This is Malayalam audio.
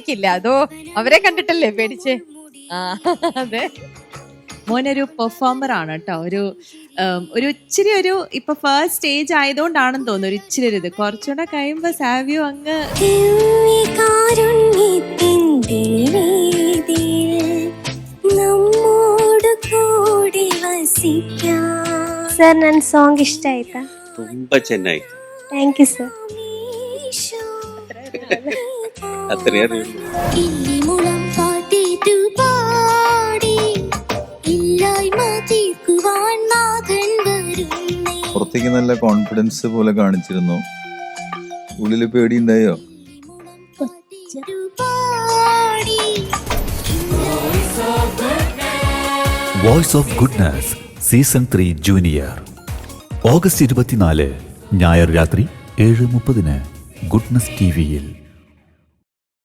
പേടിക്കില്ല. അതോ അവരെ കണ്ടിട്ടല്ലേ പേടിച്ചേ? ആ അതെ. മോനൊരു പെർഫോമർ ആണ് കേട്ടോ. ഒരു ഇച്ചിരി ഇപ്പൊ ഫസ്റ്റ് സ്റ്റേജ് ആയതുകൊണ്ടാണെന്ന് തോന്നുന്നു ഒരു ഇച്ചിരി ഇത്. കുറച്ചുകൂടെ കഴിയുമ്പോ സാവിയോ അങ്ങ് ಸರ್ ನನ್ನ ಸಾಂಗ್ ಇಷ್ಟ ಆಯ್ತಾ? ತುಂಬಾ ಚೆನ್ನಾಗಿ. Thank you sir. പുറത്തേക്ക് നല്ല കോൺഫിഡൻസ് പോലെ കാണിച്ചിരുന്നു. ഉള്ളില് പേടിയുണ്ടായോ? Voice of goodness season 3 junior August 24 ഞായർ രാത്രി 7:30 ഗുഡ്നസ് ടിവിയിൽ.